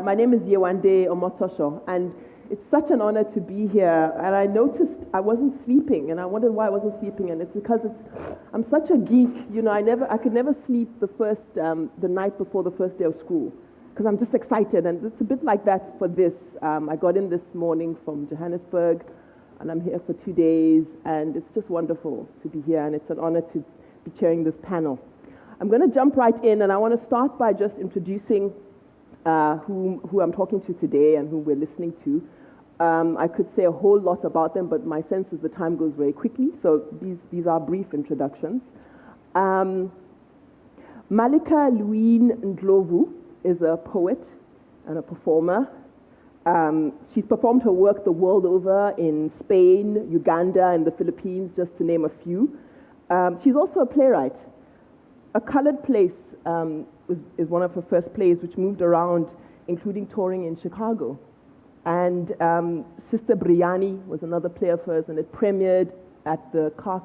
My name is Yewande Omotoso, and it's such an honor to be here. And I noticed I wasn't sleeping, and I wondered why I wasn't sleeping. And it's because I'm such a geek. I could never sleep the night before the first day of school, because I'm just excited. And it's a bit like that for this. I got in this morning from Johannesburg, and I'm here for 2 days, and it's just wonderful to be here, and it's an honor to be chairing this panel. I'm going to jump right in, and I want to start by just introducing who I'm talking to today and who we're listening to. I could say a whole lot about them, but my sense is the time goes very quickly, so these are brief introductions. Malika Ndlovu is a poet and a performer. She's performed her work the world over in Spain, Uganda, and the Philippines, just to name a few. She's also a playwright. A Colored Place is one of her first plays, which moved around, including touring in Chicago. And Sister Briani was another play of hers, and it premiered at the Car.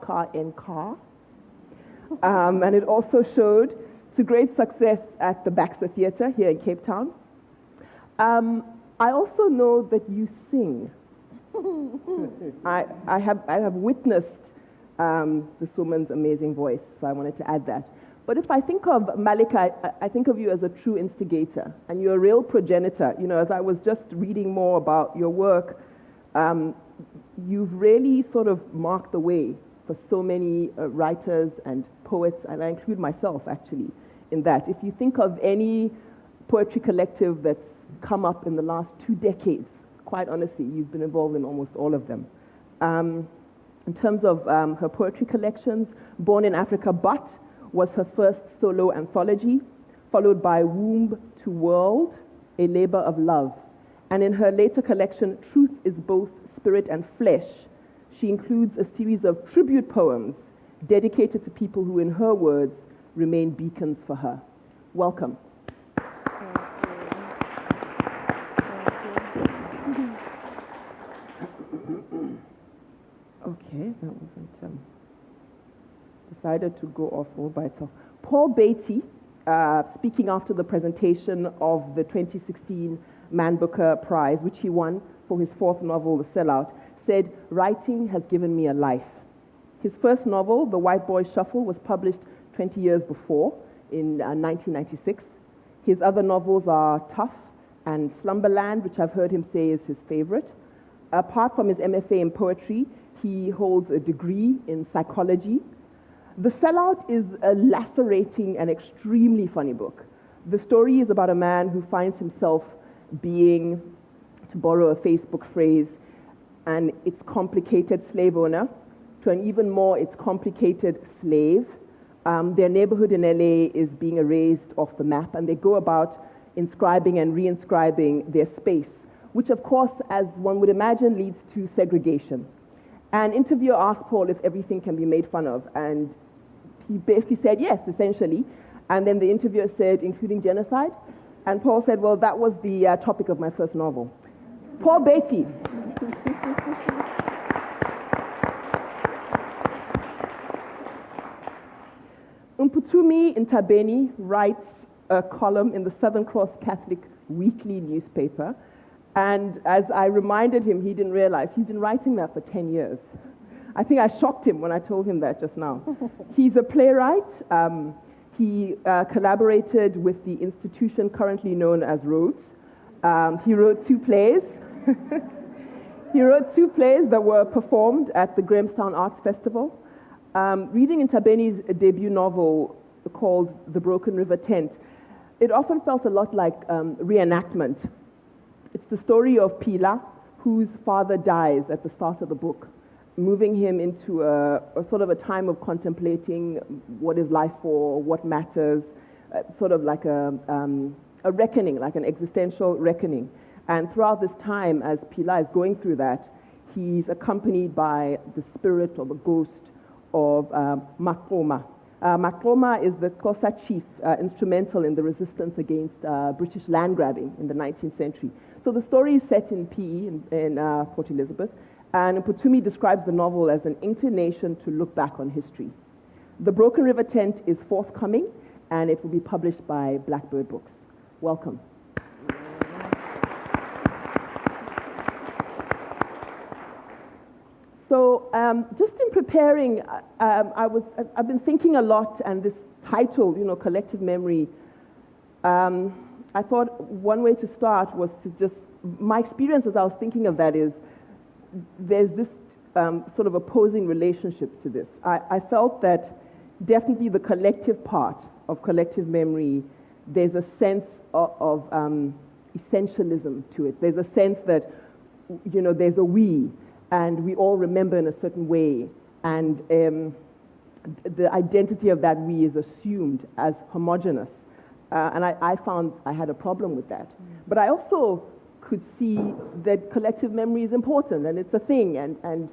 And it also showed to great success at the Baxter Theatre here in Cape Town. I also know that you sing. I have witnessed this woman's amazing voice, so I wanted to add that. But if I think of Malika, I think of you as a true instigator, and you're a real progenitor. As I was just reading more about your work, you've really sort of marked the way for so many writers and poets, and I include myself, actually, in that. If you think of any poetry collective that's come up in the last 2 decades, quite honestly, you've been involved in almost all of them. In terms of her poetry collections, Born in Africa But was her first solo anthology, followed by Womb to World, A Labor of Love. And in her later collection, Truth is Both Spirit and Flesh, she includes a series of tribute poems dedicated to people who, in her words, remain beacons for her. Welcome. Okay, that wasn't decided to go off all by itself. Paul Beatty, speaking after the presentation of the 2016 Man Booker Prize, which he won for his 4th novel, The Sellout, said, "Writing has given me a life." His first novel, The White Boy Shuffle, was published 20 years before, in 1996. His other novels are Tough and Slumberland, which I've heard him say is his favorite. Apart from his MFA in poetry, he holds a degree in psychology. The Sellout is a lacerating and extremely funny book. The story is about a man who finds himself being, to borrow a Facebook phrase, an it's complicated slave owner, to an even more it's complicated slave. Their neighborhood in LA is being erased off the map, and they go about inscribing and reinscribing their space, which of course, as one would imagine, leads to segregation. An interviewer asked Paul if everything can be made fun of, and he basically said yes, essentially. And then the interviewer said, including genocide? And Paul said, well, that was the topic of my first novel. Paul Beatty. Mputhumi Ntabeni writes a column in the Southern Cross Catholic Weekly newspaper. And as I reminded him, he didn't realize he's been writing that for 10 years. I think I shocked him when I told him that just now. He's a playwright. He collaborated with the institution currently known as Rhodes. He wrote 2 plays. He wrote 2 plays that were performed at the Grahamstown Arts Festival. Reading Ntabeni's debut novel called The Broken River Tent, it often felt a lot like reenactment. It's the story of Pila, whose father dies at the start of the book, moving him into a sort of a time of contemplating what is life for, what matters, sort of like a reckoning, like an existential reckoning. And throughout this time, as Pila is going through that, he's accompanied by the spirit or the ghost of Makroma. Makroma is the Xhosa chief instrumental in the resistance against British land grabbing in the 19th century. So the story is set in PE, in Port Elizabeth, and Mputhumi describes the novel as an inclination to look back on history. The Broken River Tent is forthcoming, and it will be published by Blackbird Books. Welcome. So just in preparing, I've been thinking a lot, and this title, collective memory, I thought one way to start was to just, my experience as I was thinking of that is, there's this sort of opposing relationship to this. I felt that definitely the collective part of collective memory, there's a sense of essentialism to it. There's a sense that, there's a we, and we all remember in a certain way, and the identity of that we is assumed as homogeneous. And I found I had a problem with that. But I also could see that collective memory is important, and it's a thing, and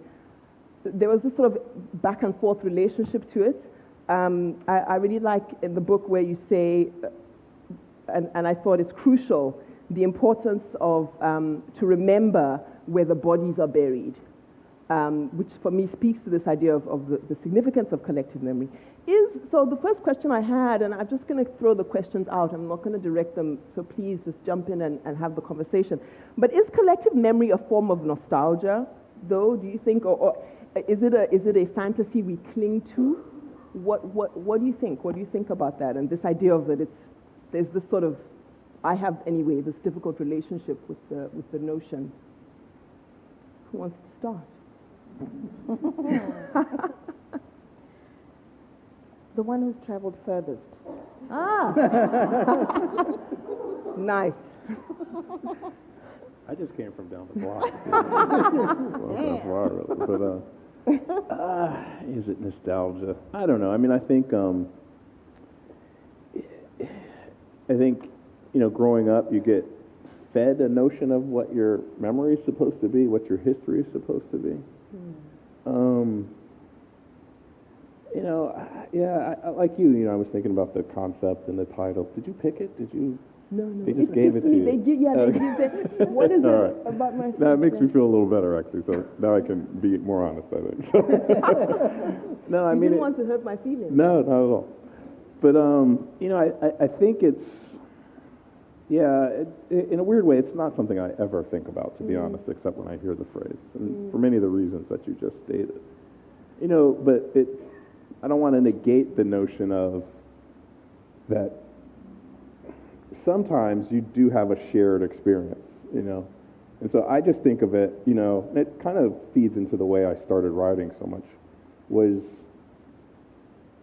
there was this sort of back and forth relationship to it. I really like in the book where you say, and I thought it's crucial, the importance of to remember where the bodies are buried, which for me speaks to this idea of the significance of collective memory. So the first question I had, and I'm just going to throw the questions out, I'm not going to direct them, so please just jump in and have the conversation. But is collective memory a form of nostalgia, though, do you think, or is it a fantasy we cling to? What do you think? What do you think about that? And this idea of that there's this sort of, I have anyway, this difficult relationship with the notion. Who wants to start? The one who's traveled furthest. Ah! Nice. I just came from down the block. Well, that's wild, but is it nostalgia? I don't know. I mean, I think growing up, you get fed a notion of what your memory is supposed to be, what your history is supposed to be. I like you. I was thinking about the concept and the title. Did you pick it? Did you? No. They just gave it to you. They give what is it about my... That makes me feel a little better, actually, so now I can be more honest, I think. So. No, I you mean... didn't want to hurt my feelings. No, not at all. But, I think it's... in a weird way, it's not something I ever think about, to be honest, except when I hear the phrase, and for many of the reasons that you just stated. But I don't want to negate the notion of that sometimes you do have a shared experience, And so I just think of it, and it kind of feeds into the way I started writing so much, was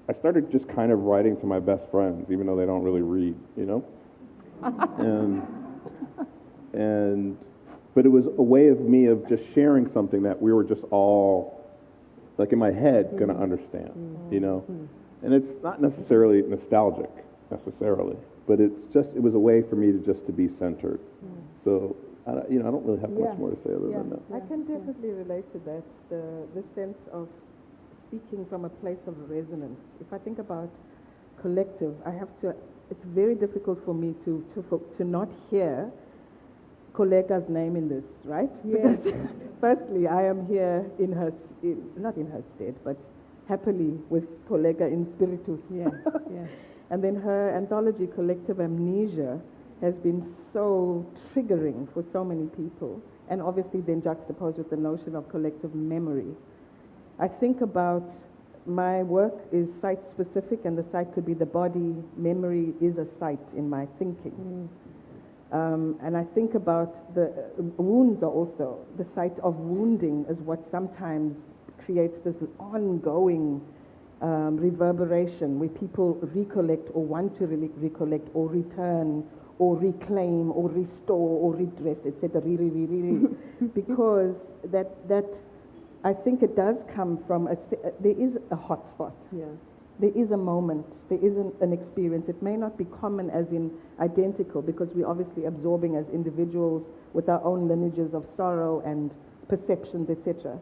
I started just kind of writing to my best friends, even though they don't really read, But it was a way of me of just sharing something that we were just all, like in my head, going to understand, And it's not necessarily nostalgic, necessarily, but it was a way for me to be centered. So, I don't really have much more to say other than that. I can definitely relate to that, the sense of speaking from a place of resonance. If I think about collective, it's very difficult for me to not hear Kolega's name in this, right? Yes. Because firstly, I am here not in her stead, but happily with Kolega in spiritus. Yeah. And then her anthology, Collective Amnesia, has been so triggering for so many people, and obviously then juxtaposed with the notion of collective memory. I think about my work is site-specific, and the site could be the body. Memory is a site in my thinking. And I think about the wounds are also, the site of wounding is what sometimes creates this ongoing reverberation where people recollect or want to recollect or return or reclaim or restore or redress, etc. Because that I think it does come from there is a hotspot. Yeah. There is a moment, there is an experience. It may not be common as in identical, because we're obviously absorbing as individuals with our own lineages of sorrow and perceptions, etc.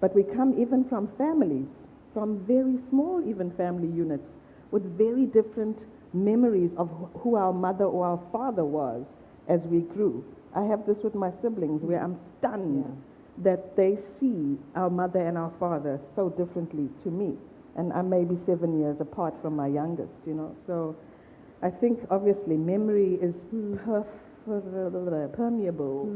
But we come even from families, from very small even family units, with very different memories of who our mother or our father was as we grew. I have this with my siblings, where I'm stunned that they see our mother and our father so differently to me. And I'm maybe 7 years apart from my youngest, So I think obviously memory is permeable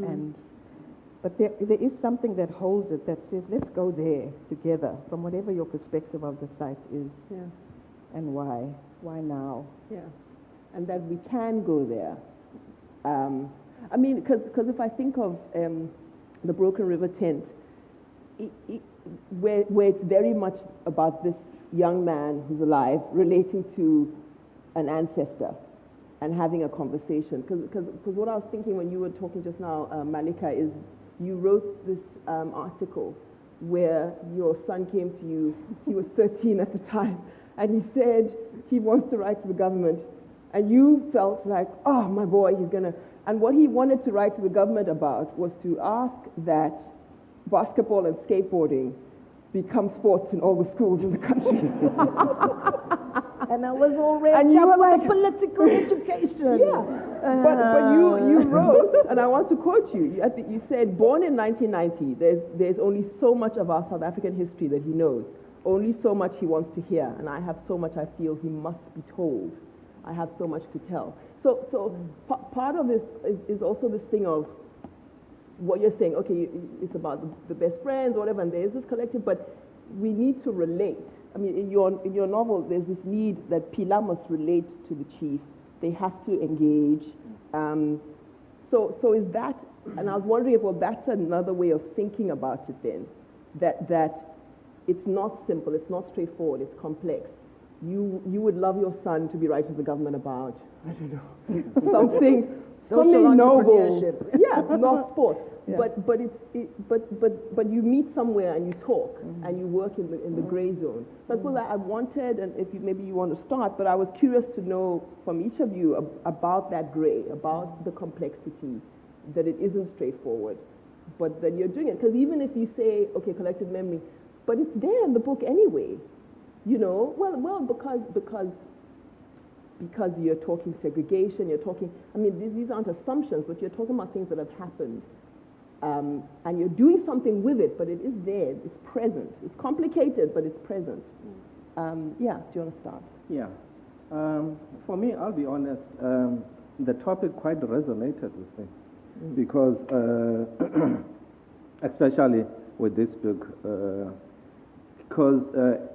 But there is something that holds it, that says, let's go there together, from whatever your perspective of the site is. Yeah. And why? Why now? Yeah, and that we can go there. I mean, because if I think of the Broken River tent, where it's very much about this young man who's alive relating to an ancestor and having a conversation. Because what I was thinking when you were talking just now, Malika, is you wrote this article where your son came to you, he was 13 at the time, and he said he wants to write to the government, and you felt like, oh, my boy, he's going to... And what he wanted to write to the government about was to ask that basketball and skateboarding become sports in all the schools in the country. And I was already and you were like, political education. Yeah, but you wrote, and I want to quote you. You said, born in 1990, there's only so much of our South African history that he knows, only so much he wants to hear, and I have so much I feel he must be told. I have so much to tell. So part of this is also this thing of what you're saying, okay, it's about the best friends or whatever, and there's this collective, but we need to relate. I mean, in your novel, there's this need that Pila must relate to the chief. They have to engage. So is that, and I was wondering if, well, that's another way of thinking about it then, that it's not simple, it's not straightforward, it's complex. You would love your son to be writing to the government about, I don't know, something noble. Yeah, not sports. Yeah. But you meet somewhere and you talk and you work in the gray zone. So I suppose I wanted, and if maybe you want to start, but I was curious to know from each of you about that gray, about the complexity, that it isn't straightforward, but that you're doing it. Because even if you say, okay, collective memory, but it's there in the book anyway. You know, well, because you're talking segregation, you're talking, I mean, these aren't assumptions, but you're talking about things that have happened. And you're doing something with it, but it is there, it's present. It's complicated, but it's present. Yeah, do you want to start? Yeah. For me, I'll be honest, the topic quite resonated with me because, especially with this book, because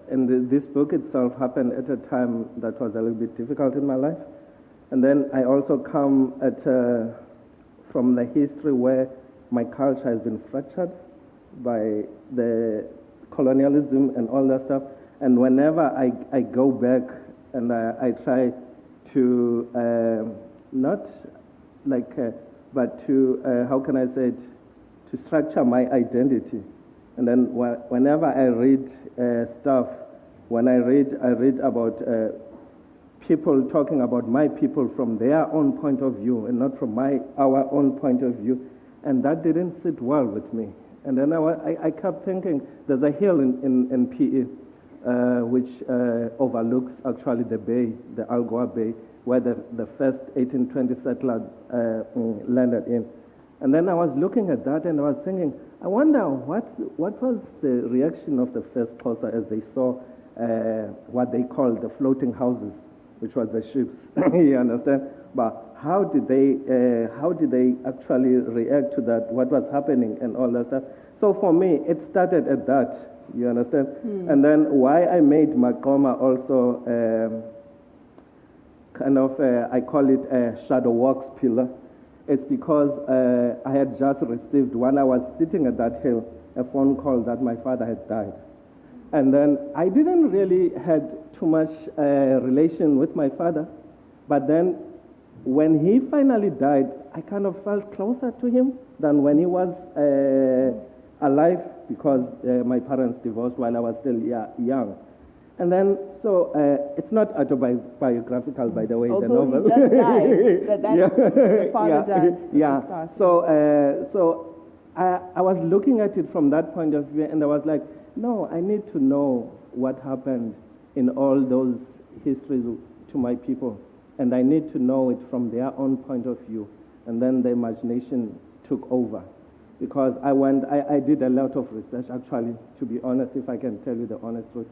this book itself happened at a time that was a little bit difficult in my life. And then I also come from the history where my culture has been fractured by the colonialism and all that stuff. And whenever I go back and I try to, not like, but to, how can I say it, to structure my identity. And then whenever I read stuff, when I read about people talking about my people from their own point of view and not from our own point of view, and that didn't sit well with me. And then I kept thinking, there's a hill in PE which overlooks actually the bay, the Algoa Bay, where the first 1820 settlers landed in. And then I was looking at that and I was thinking, I wonder what was the reaction of the first Xhosa as they saw what they called the floating houses, which was the ships. You understand? But how did they actually react to that? What was happening and all that stuff? So for me, it started at that. You understand? And then why I made Makoma also kind of I call it a shadow walks pillar. It's because I had just received, when I was sitting at that hill, a phone call that my father had died. And then I didn't really had too much relation with my father. But then when he finally died, I kind of felt closer to him than when he was alive, because my parents divorced while I was still young. And then, so it's not autobiographical, by the way, although the novel. He just died. The father dies. Yeah. So I was looking at it from that point of view, and I was like, no, I need to know what happened in all those histories to my people, and I need to know it from their own point of view. And then the imagination took over, because I did a lot of research, actually, to be honest, if I can tell you the honest truth.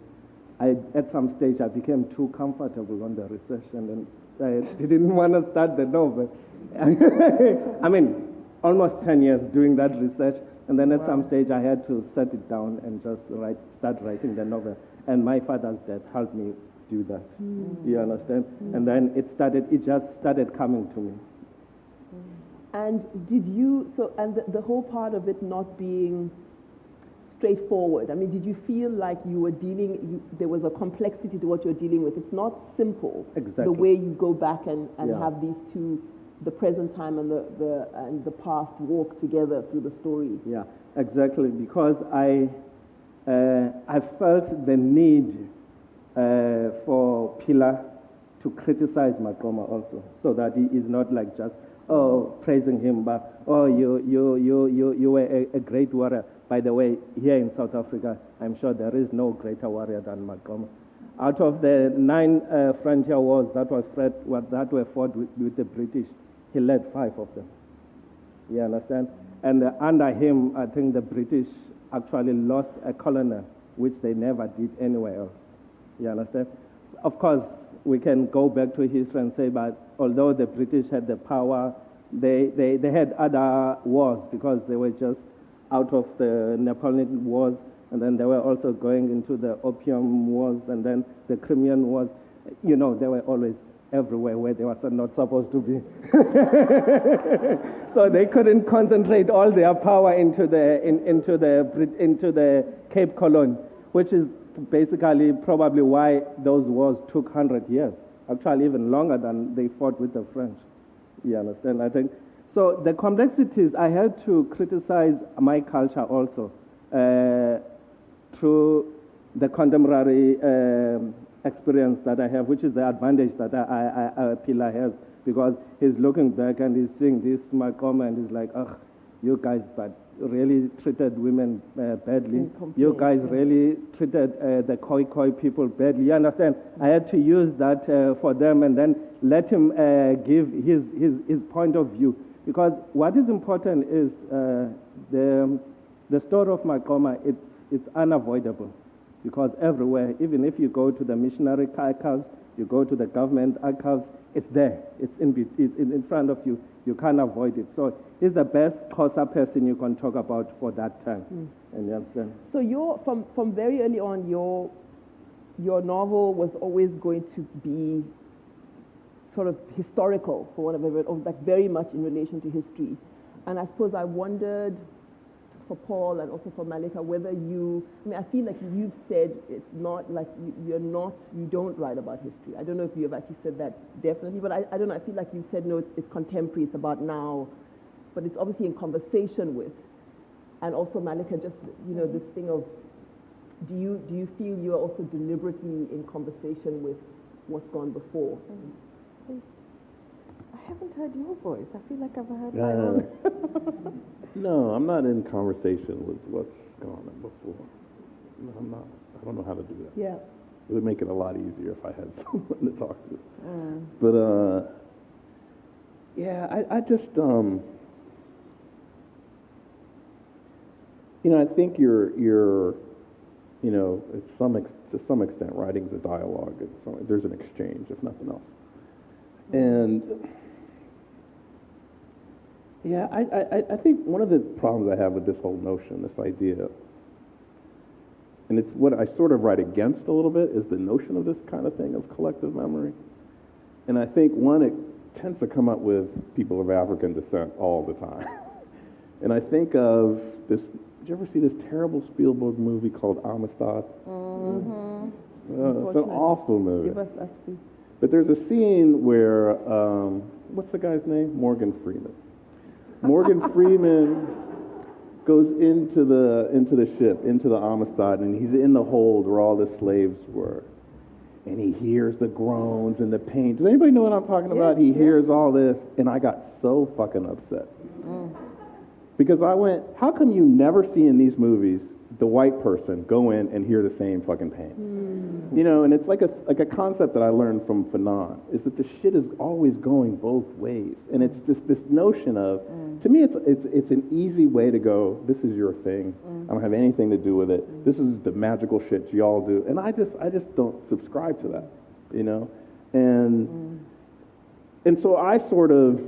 At some stage, I became too comfortable on the research, and then I didn't want to start the novel. I mean, almost 10 years doing that research. And then at some stage I had to set it down and just start writing the novel. And my father's death helped me do that. You understand? And then it just started coming to me. And the whole part of it not being straightforward, I mean, did you feel like you were there was a complexity to what you're dealing with? It's not simple. Exactly. The way you go back and have these two, the present time and the past, walk together through the story. Yeah, exactly. Because I felt the need for Pilar to criticize Makoma also, so that he is not like just praising him, but you were a great warrior. By the way, here in South Africa, I'm sure there is no greater warrior than Makoma. Out of the 9 frontier wars that were fought with the British, he led 5 of them. You understand? And under him, I think the British actually lost a colonel, which they never did anywhere else. You understand? Of course, we can go back to history and say, but although the British had the power, they had other wars because they were just out of the Napoleonic Wars, and then they were also going into the Opium Wars and then the Crimean Wars. You know, they were always everywhere where they were not supposed to be. So they couldn't concentrate all their power into the Cape Colony, which is basically probably why those wars took 100 years, actually even longer than they fought with the French. You understand, I think? So the complexities, I had to criticize my culture also through the contemporary experience that I have, which is the advantage that Pilar has, because he's looking back and he's seeing this Makoma and he's like, you guys but really treated women badly. You guys really treated the Khoi people badly. You understand? I had to use that for them and then let him give his point of view. Because what is important is the story of Makoma, it's unavoidable. Because everywhere, even if you go to the missionary archives, you go to the government archives, it's there. It's in front of you. You can't avoid it. So he's the best Xhosa person you can talk about for that time. And you understand? So you're from very early on, your novel was always going to be sort of historical, for one of a word, or like very much in relation to history. And I suppose I wondered, for Paul and also for Malika, whether I feel like you've said it's not like you don't write about history. I don't know if you have actually said that definitely, but I don't know, I feel like you've said, no, it's contemporary, it's about now, but it's obviously in conversation with. And also Malika, just, this thing of, do you feel you're also deliberately in conversation with what's gone before? I haven't heard your voice. I feel like I've heard my own. No, I'm not in conversation with what's gone on before. No, I'm not. I don't know how to do that. Yeah. It would make it a lot easier if I had someone to talk to. But, I just, I think you're to some extent, writing's a dialogue. There's an exchange, if nothing else. And I think one of the problems I have with this whole notion, this idea, and it's what I sort of write against a little bit, is the notion of this kind of thing of collective memory. And I think, one, it tends to come up with people of African descent all the time. And I think of this, did you ever see this terrible Spielberg movie called Amistad? Mm-hmm. It's an awful movie. Give us please. But there's a scene where, what's the guy's name? Morgan Freeman. Morgan Freeman goes into the ship, into the Amistad, and he's in the hold where all the slaves were. And he hears the groans and the pain. Does anybody know what I'm talking about? He hears all this, and I got so fucking upset. Because I went, how come you never see in these movies the white person go in and hear the same fucking pain? And it's like a concept that I learned from Fanon, is that the shit is always going both ways. And it's just this notion of, to me, it's an easy way to go, this is your thing. I don't have anything to do with it. This is the magical shit y'all do. And I just don't subscribe to that, And so I sort of,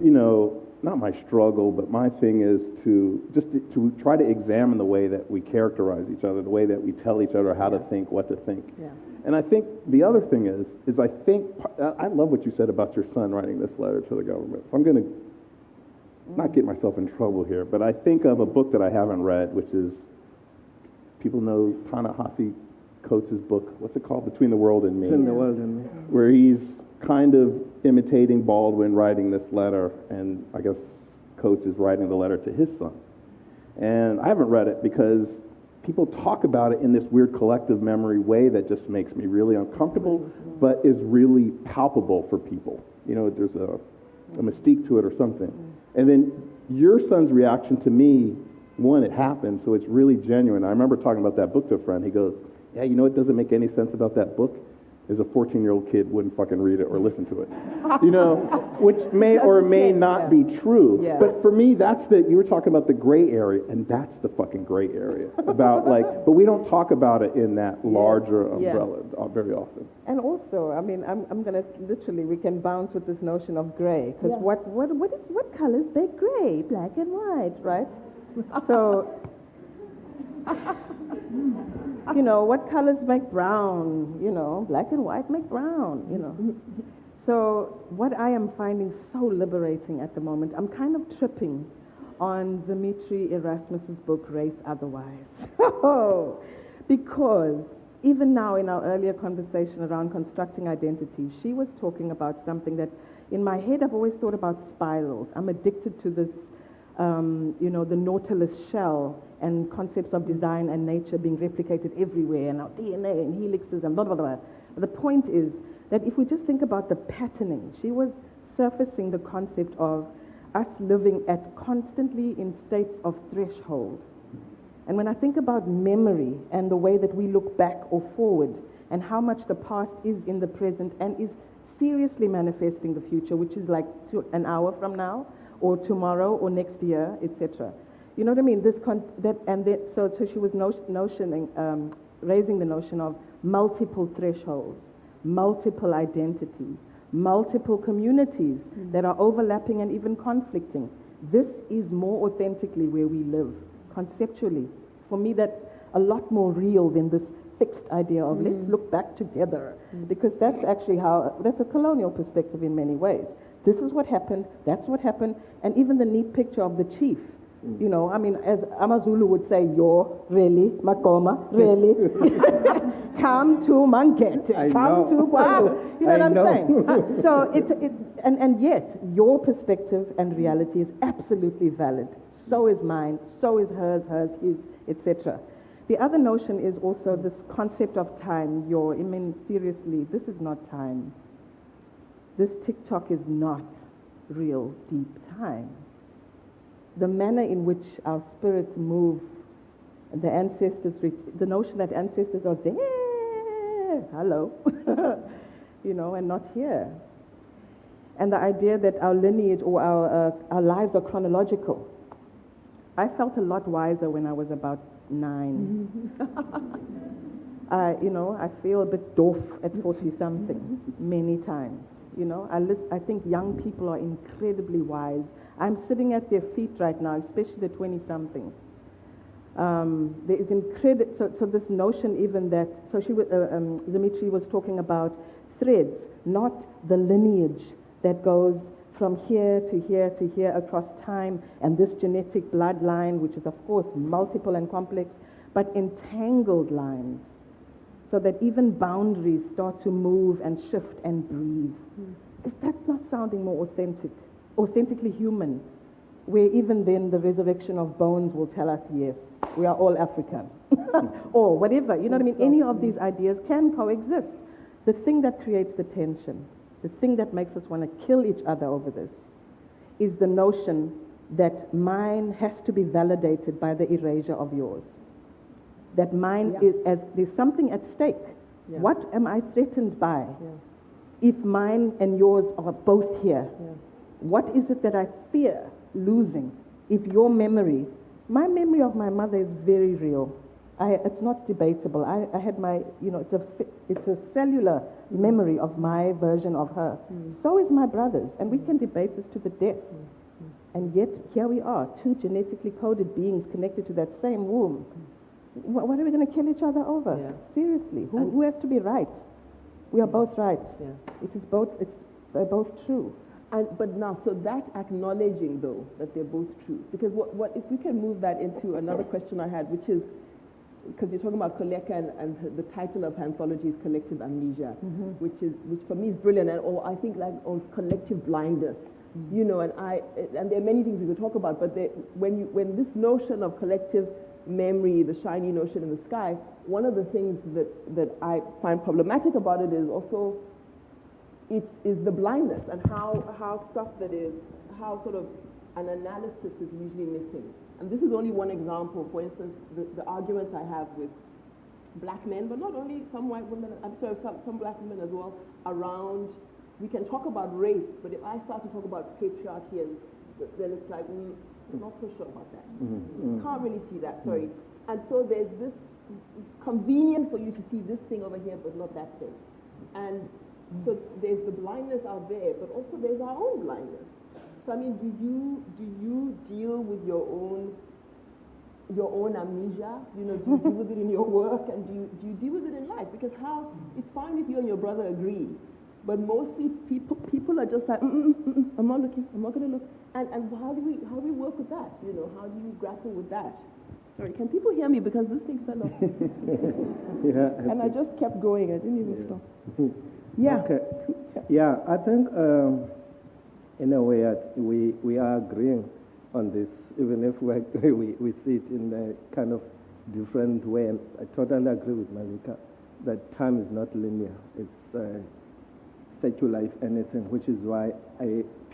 not my struggle, but my thing is to try to examine the way that we characterize each other, the way that we tell each other how to think, what to think. Yeah. And I think the other thing is I think, I love what you said about your son writing this letter to the government. So I'm going to not get myself in trouble here, but I think of a book that I haven't read, which is, people know Ta-Nehisi Coates' book, what's it called? Between the World and Me. Between the World and Me. Where he's kind of imitating Baldwin writing this letter, and I guess Coates is writing the letter to his son. And I haven't read it because people talk about it in this weird collective memory way that just makes me really uncomfortable, but is really palpable for people. You know, there's a mystique to it or something. And then your son's reaction to me, one, it happened, so it's really genuine. I remember talking about that book to a friend. He goes, yeah, you know what doesn't make any sense about that book? Is a 14-year-old kid wouldn't fucking read it or listen to it. You know, which may or may not be true. Yeah. But for me, you were talking about the gray area, and that's the fucking gray area. About but we don't talk about it in that larger umbrella very often. And also, I mean, I'm going to literally, we can bounce with this notion of gray, because what colors make gray? Black and white, right? So, you know, what colors make brown? You know, black and white make brown, you know. So what I am finding so liberating at the moment, I'm kind of tripping on Dimitri Erasmus's book, Race Otherwise. Because even now in our earlier conversation around constructing identity, she was talking about something that in my head I've always thought about spirals. I'm addicted to this, you know, the Nautilus shell and concepts of design and nature being replicated everywhere, and our DNA and helixes and blah, blah, blah. But the point is that if we just think about the patterning, she was surfacing the concept of us living at constantly in states of threshold. And when I think about memory and the way that we look back or forward and how much the past is in the present and is seriously manifesting the future, which is like an hour from now or tomorrow or next year, etc. You know what I mean? So she was raising the notion of multiple thresholds, multiple identities, multiple communities that are overlapping and even conflicting. This is more authentically where we live, conceptually. For me, that's a lot more real than this fixed idea of let's look back together, because that's actually that's a colonial perspective in many ways. This is what happened, that's what happened, and even the neat picture of the chief. You know, I mean, as Amazulu would say, yo, really, Makoma, really, come to Mangete, come to Gualu. You know what I'm saying? So and yet, your perspective and reality is absolutely valid. So is mine, so is hers, his, etc. The other notion is also this concept of time. I mean, seriously, this is not time. This TikTok is not real deep time. The manner in which our spirits move, the ancestors, the notion that ancestors are there, hello, you know, and not here. And the idea that our lineage or our lives are chronological. I felt a lot wiser when I was about 9. You know, I feel a bit doof at 40-something many times. You know, I think young people are incredibly wise. I'm sitting at their feet right now, especially the 20-somethings. There is so this notion even that, so Dimitri was talking about threads, not the lineage that goes from here to here to here across time, and this genetic bloodline, which is of course multiple and complex, but entangled lines, so that even boundaries start to move and shift and breathe. Is that not sounding more authentic? Authentically human, where even then the resurrection of bones will tell us, yes, we are all African, or whatever, you know what I mean? Any of these ideas can coexist. The thing that creates the tension, the thing that makes us want to kill each other over this, is the notion that mine has to be validated by the erasure of yours. That mine is, as there's something at stake. Yeah. What am I threatened by? If mine and yours are both here? What is it that I fear losing? If your memory, my memory of my mother is very real. It's not debatable. I had my, you know, it's a cellular memory of my version of her. So is my brother's, and we can debate this to the death. And yet, here we are, two genetically coded beings connected to that same womb. What are we going to kill each other over? Yeah. Seriously, who has to be right? We are both right. Yeah. They're both true. But now, so that acknowledging, though, that they're both true, because what if we can move that into another question I had, which is, because you're talking about Koleka and the title of her anthology is Collective Amnesia, which for me is brilliant, or I think like on collective blindness, you know, and there are many things we could talk about, but when this notion of collective memory, the shiny notion in the sky, one of the things that I find problematic about it is also is the blindness and how stuff that is, how sort of an analysis is usually missing. And this is only one example. For instance, the arguments I have with black men, but not only some white women, I'm sorry, some black women as well, around, we can talk about race, but if I start to talk about patriarchy, then it's like, I'm not so sure about that. Can't really see that, sorry. And so there's this, it's convenient for you to see this thing over here, but not that thing. And so there's the blindness out there, but also there's our own blindness. So I mean, do you deal with your own amnesia? You know, do you deal with it in your work, and do you deal with it in life? Because it's fine if you and your brother agree, but mostly people are just like, I'm not looking, I'm not going to look. And how do we work with that? You know, how do you grapple with that? Sorry, can people hear me, because this thing fell off? Yeah. And I just kept going. I didn't even stop. Yeah. Okay. Yeah, I think in a way we are agreeing on this, even if we see it in a kind of different way. And I totally agree with Malika that time is not linear. It's secular, if anything, which is why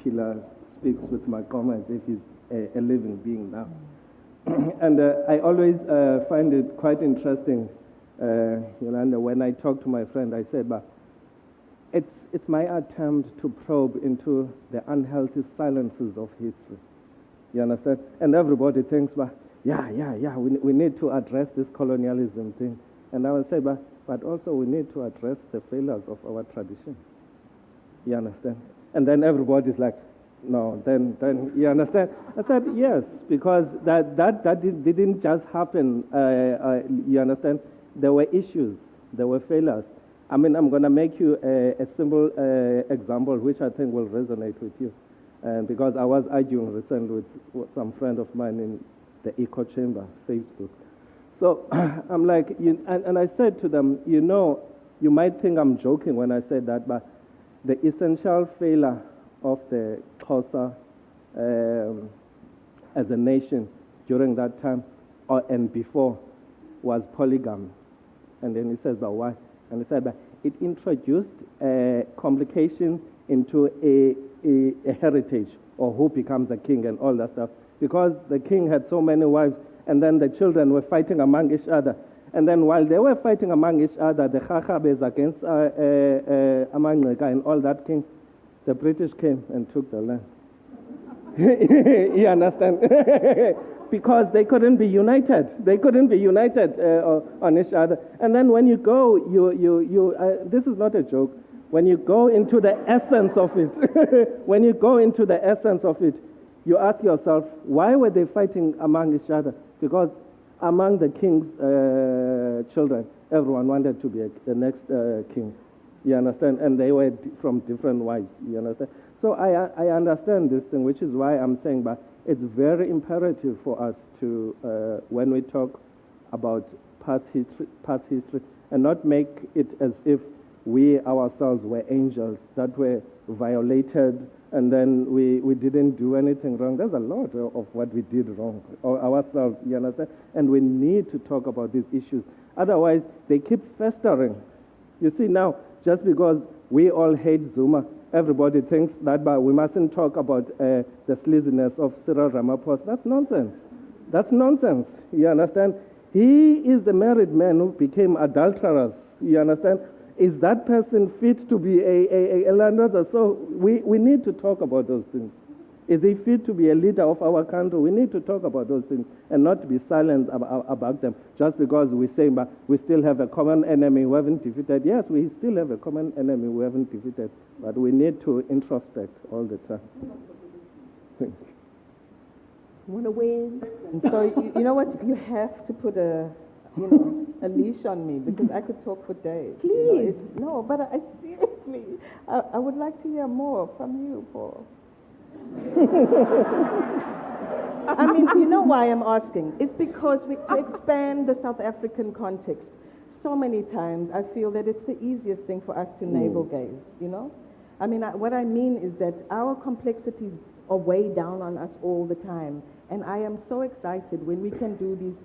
Pilar speaks with Malcolm as if he's a living being now. And I always find it quite interesting, Yewande, when I talk to my friend, I said, but it's my attempt to probe into the unhealthy silences of history. You understand? And everybody thinks, but we need to address this colonialism thing. And I will say, but also we need to address the failures of our tradition. You understand? And then everybody's like, no, then you understand? I said, yes, because that didn't just happen. You understand? There were issues, there were failures. I mean, I'm going to make you a simple example, which I think will resonate with you. Because I was arguing recently with some friend of mine in the echo chamber, Facebook. So I'm like, and I said to them, you know, you might think I'm joking when I said that, but the essential failure of the Xhosa as a nation during that time and before was polygamy. And then he says, but why? And he said that it introduced a complication into a heritage, or who becomes a king and all that stuff. Because the king had so many wives, and then the children were fighting among each other. And then while they were fighting among each other, the Khakhabes against Amangeka and all that king, the British came and took the land. You understand? Because they couldn't be united. They couldn't be united on each other. And then when you go, this is not a joke. When you go into the essence of it, you ask yourself, why were they fighting among each other? Because among the king's children, everyone wanted to be the next king. You understand? And they were from different wives. You understand? So I understand this thing, which is why I'm saying, but it's very imperative for us to, when we talk about past history, and not make it as if we ourselves were angels that were violated, and then we didn't do anything wrong. There's a lot of what we did wrong ourselves, you understand? And we need to talk about these issues. Otherwise, they keep festering. You see now, just because we all hate Zuma, everybody thinks that, but we mustn't talk about the sleaziness of Cyril Ramaphosa. That's nonsense. That's nonsense. You understand? He is a married man who became adulterous. You understand? Is that person fit to be a landlord? So we need to talk about those things. Is he fit to be a leader of our country? We need to talk about those things and not be silent about them just because we say, but we still have a common enemy we haven't defeated. Yes, we still have a common enemy we haven't defeated, but we need to introspect all the time. Want to win? And so you know what? You have to put a leash on me because I could talk for days. Please. No, but I seriously, I would like to hear more from you, Paul. I mean, you know why I'm asking? It's because to expand the South African context, so many times I feel that it's the easiest thing for us to navel gaze, you know? I mean, what I mean is that our complexities are way down on us all the time. And I am so excited when we can do these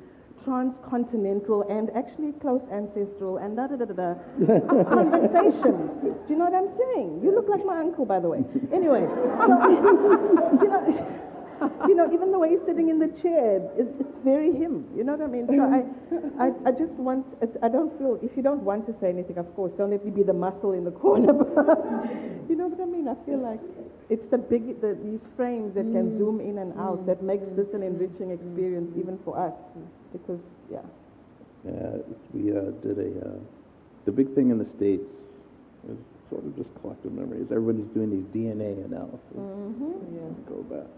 transcontinental and actually close ancestral and conversations. Do you know what I'm saying? You look like my uncle, by the way. Anyway, you know, even the way he's sitting in the chair, it's very him. You know what I mean? So I just want, I don't feel, if you don't want to say anything, of course, don't let me be the muscle in the corner. You know what I mean? I feel like it's these frames that can zoom in and out that makes this an enriching experience even for us. Because, yeah. Yeah, we did the big thing in the States is sort of just collective memories. Everybody's doing these DNA analysis. Yeah. Go back.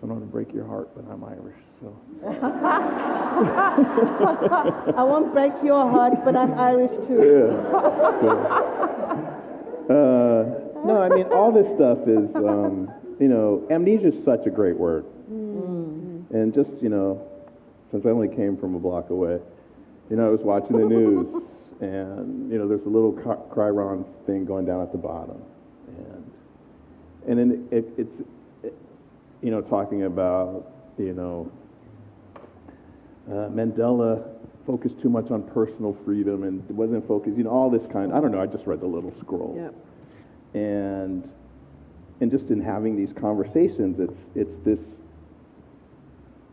So I don't want to break your heart, but I'm Irish, so. I won't break your heart, but I'm Irish too. Yeah. No, I mean, all this stuff is, you know, amnesia is such a great word. And just, you know, since I only came from a block away, you know, I was watching the news, and, you know, there's a little Chiron thing going down at the bottom. And then it's you know, talking about, you know, Mandela focused too much on personal freedom and wasn't focused, you know, all this kind. I don't know. I just read the little scroll. Yep. And just in having these conversations,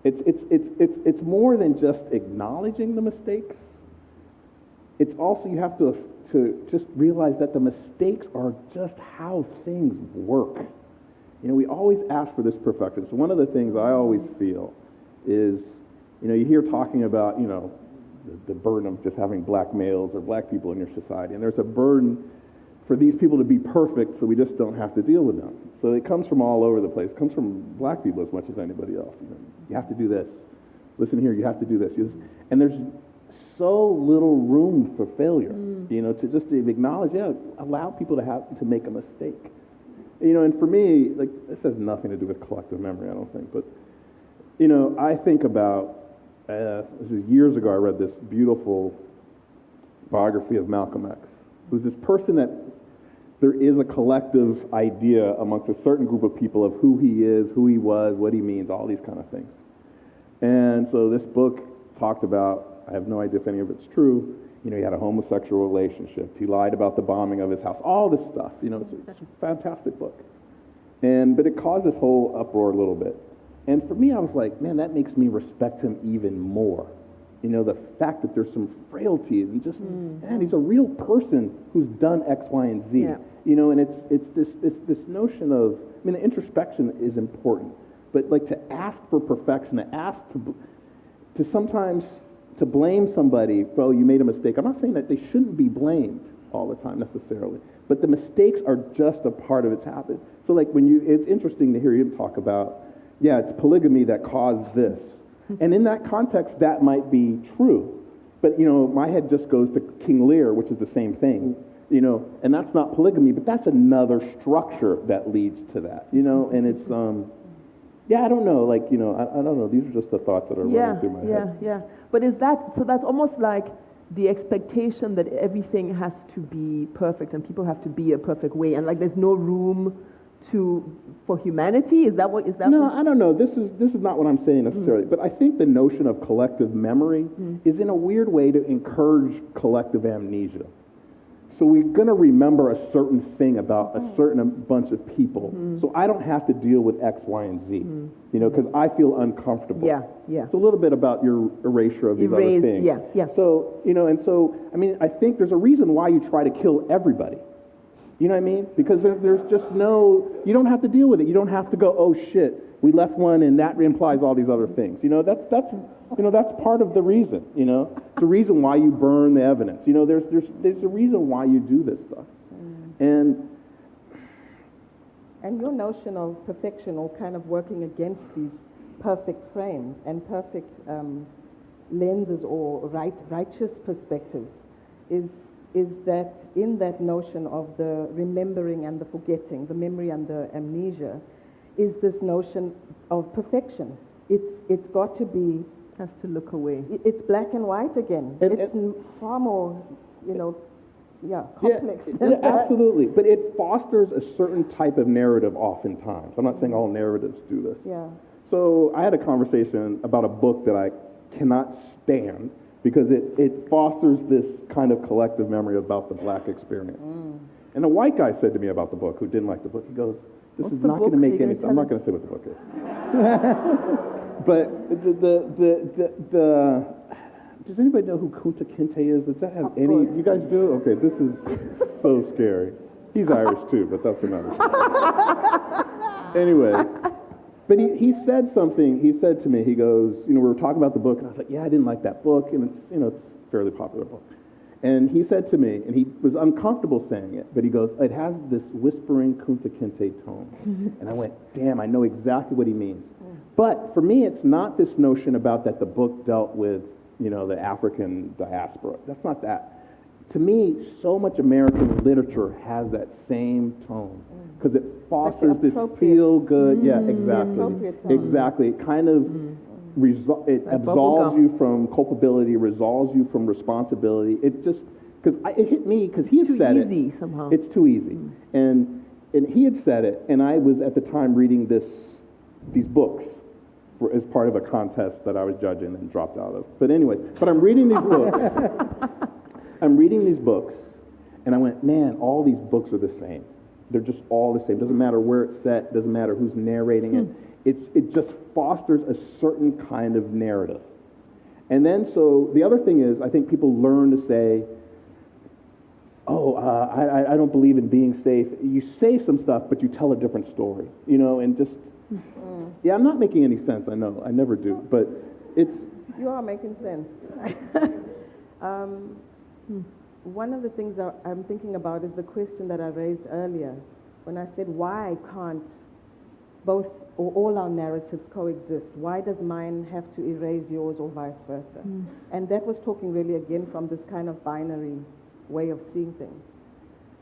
it's more than just acknowledging the mistakes. It's also, you have to just realize that the mistakes are just how things work. You know, we always ask for this perfection. So one of the things I always feel is, you know, you hear talking about, you know, the burden of just having black males or black people in your society, and there's a burden for these people to be perfect, so we just don't have to deal with them. So it comes from all over the place. It comes from black people as much as anybody else. You know, you have to do this. Listen here, you have to do this. And there's so little room for failure. You know, to acknowledge, yeah, allow people to make a mistake. You know, and for me, like, this has nothing to do with collective memory, I don't think, but, you know, I think about, this is years ago, I read this beautiful biography of Malcolm X, who's this person that there is a collective idea amongst a certain group of people of who he is, who he was, what he means, all these kind of things. And so this book talked about, I have no idea if any of it's true, you know, he had a homosexual relationship. He lied about the bombing of his house. All this stuff. You know, it's a fantastic book. But it caused this whole uproar a little bit. And for me, I was like, man, that makes me respect him even more. You know, the fact that there's some frailty and just, man, he's a real person who's done X, Y, and Z. Yeah. You know, and it's this notion of, I mean, the introspection is important, but like to ask for perfection, to ask to sometimes to blame somebody, oh, you made a mistake. I'm not saying that they shouldn't be blamed all the time necessarily, but the mistakes are just a part of its habit. So like it's interesting to hear him talk about, yeah, it's polygamy that caused this. And in that context, that might be true. But, you know, my head just goes to King Lear, which is the same thing, you know, and that's not polygamy, but that's another structure that leads to that, you know, and it's, yeah, I don't know, like, you know, I don't know. These are just the thoughts that are running through my head. Yeah. But that's almost like the expectation that everything has to be perfect and people have to be a perfect way, and like there's no room for humanity. Is that? No, I don't know. This is not what I'm saying necessarily. But I think the notion of collective memory is in a weird way to encourage collective amnesia. So we're going to remember a certain thing about a certain bunch of people. So I don't have to deal with X, Y, and Z, you know, because I feel uncomfortable. Yeah. It's a little bit about your erasure of these other things. Yeah. So, you know, and so, I mean, I think there's a reason why you try to kill everybody. You know what I mean? Because there's just you don't have to deal with it. You don't have to go, oh shit, we left one and that implies all these other things. You know, that's part of the reason, you know. It's the reason why you burn the evidence. You know, there's a reason why you do this stuff. And your notion of perfection or kind of working against these perfect frames and perfect lenses or righteous perspectives is that in that notion of the remembering and the forgetting, the memory and the amnesia, is this notion of perfection. It's got to be, Has to look away. it's black and white again. It's far more, complex than that. Absolutely. But it fosters a certain type of narrative oftentimes. I'm not saying all narratives do this. Yeah. So I had a conversation about a book that I cannot stand because it fosters this kind of collective memory about the black experience. And a white guy said to me about the book, who didn't like the book, he goes, this is not going to make any sense. I'm not going to say what the book is. But does anybody know who Kunta Kinte is? Does that have any? You guys do? Okay, this is so scary. He's Irish too, but that's another story. Anyways, but he said something. He said to me, he goes, we were talking about the book, and I was like, yeah, I didn't like that book, and it's it's a fairly popular book. And he said to me, and he was uncomfortable saying it, but he goes, it has this whispering Kunta Kinte tone. And I went, damn, I know exactly what he means. But for me, it's not this notion about that the book dealt with, the African diaspora. That's not that. To me, so much American literature has that same tone because it fosters this feel-good. Yeah, exactly. Exactly. It kind of it absolves you from culpability, resolves you from responsibility. It just because it hit me because he had said it. Too easy somehow. It's too easy, and he had said it, and I was at the time reading these books as part of a contest that I was judging and dropped out of. But anyway, I'm reading these books. I'm reading these books, and I went, man, all these books are the same. They're just all the same. Doesn't matter where it's set. Doesn't matter who's narrating it. It just fosters a certain kind of narrative. And then, so the other thing is, I think people learn to say, I don't believe in being safe. You say some stuff, but you tell a different story, and just, yeah, I'm not making any sense, I know. I never do, but it's... You are making sense. One of the things that I'm thinking about is the question that I raised earlier when I said, why can't both or all our narratives coexist? Why does mine have to erase yours or vice versa? And that was talking really again from this kind of binary way of seeing things.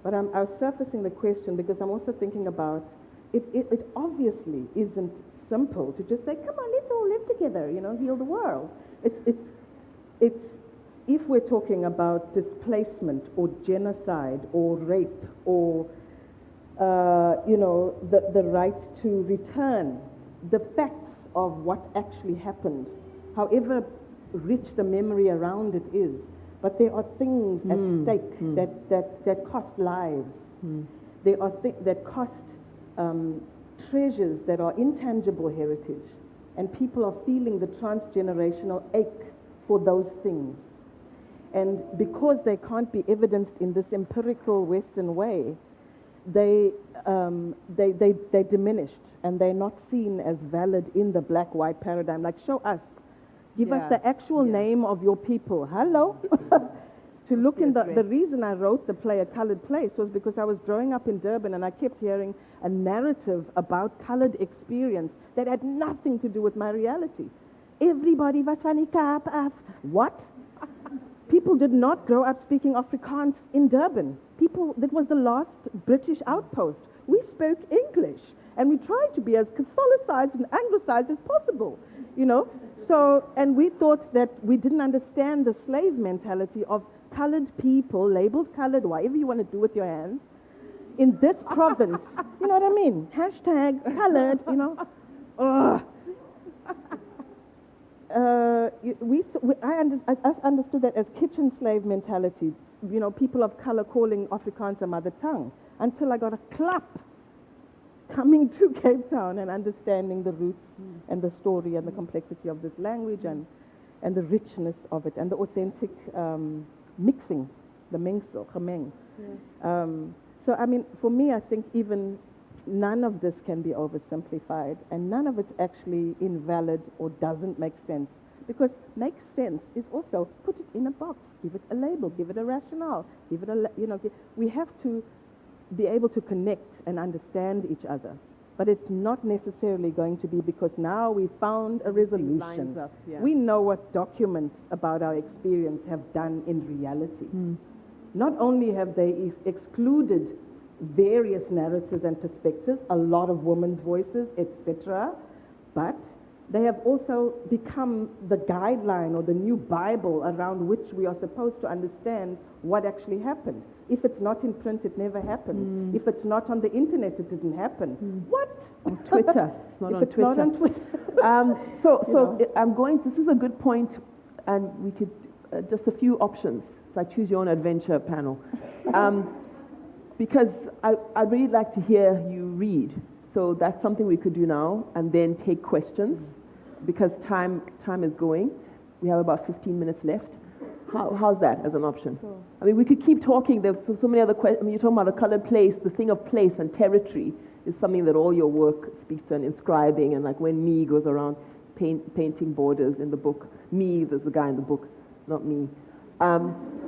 But I was surfacing the question because I'm also thinking about it obviously isn't simple to just say, come on, let's all live together, heal the world. It's if we're talking about displacement or genocide or rape or the right to return, the facts of what actually happened, however rich the memory around it is, but there are things at stake that cost lives. There are that cost treasures that are intangible heritage, and people are feeling the transgenerational ache for those things. And because they can't be evidenced in this empirical Western way, they're diminished and they're not seen as valid in the black-white paradigm. Like, show us. Give us the actual name of your people. Hello? To look in the reason I wrote the play A Colored Place was because I was growing up in Durban and I kept hearing a narrative about colored experience that had nothing to do with my reality. Everybody was van die Kaap af. What? People did not grow up speaking Afrikaans in Durban. That was the last British outpost. We spoke English, and we tried to be as Catholicized and Anglicized as possible, So, and we thought that we didn't understand the slave mentality of colored people, labeled colored, whatever you want to do with your hands, in this province. You know what I mean? Hashtag colored, Ugh. I understood that as kitchen slave mentality, people of color calling Afrikaans a mother tongue, until I got a clap coming to Cape Town and understanding the roots and the story and the complexity of this language and the richness of it and the authentic mixing, the mengsel, gemeng. So, I mean, for me, I think even none of this can be oversimplified, and none of it's actually invalid or doesn't make sense. Because make sense is also put it in a box, give it a label, give it a rationale, give it we have to be able to connect and understand each other. But it's not necessarily going to be, because now we found a resolution. lines up, yeah. We know what documents about our experience have done in reality. Not only have they excluded various narratives and perspectives, a lot of women's voices, etc., but they have also become the guideline or the new Bible around which we are supposed to understand what actually happened. If it's not in print, it never happened. If it's not on the internet, it didn't happen. What? On Twitter. It's not If on it's Twitter. not on Twitter. This is a good point, and we could, just a few options. It's like choose your own adventure panel. Because I'd really like to hear you read. So that's something we could do now, and then take questions, because time is going. We have about 15 minutes left. How's that as an option? Sure. I mean, we could keep talking. There's so many other questions. I mean, you're talking about a colored place. The thing of place and territory is something that all your work speaks to, and inscribing, and like when me goes around painting borders in the book. Me, there's the guy in the book, not me.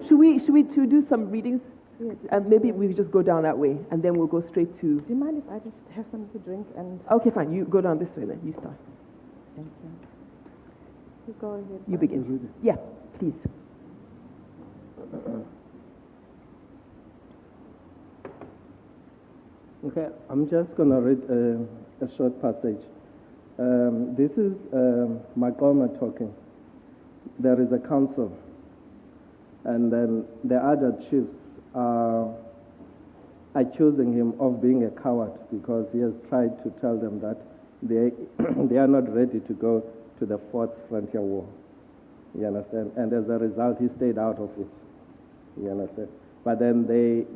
Should we do some readings? Yes. And maybe we just go down that way, and then we'll go straight to... Do you mind if I just have something to drink and... Okay, fine. You go down this way then. You start. Thank you. You go ahead. You begin. Yeah, please. Okay, I'm just going to read a short passage. This is Makoma talking. There is a council, and then the other chiefs are accusing him of being a coward because he has tried to tell them that they are not ready to go to the Fourth Frontier War. You understand? And as a result, he stayed out of it. You understand? But then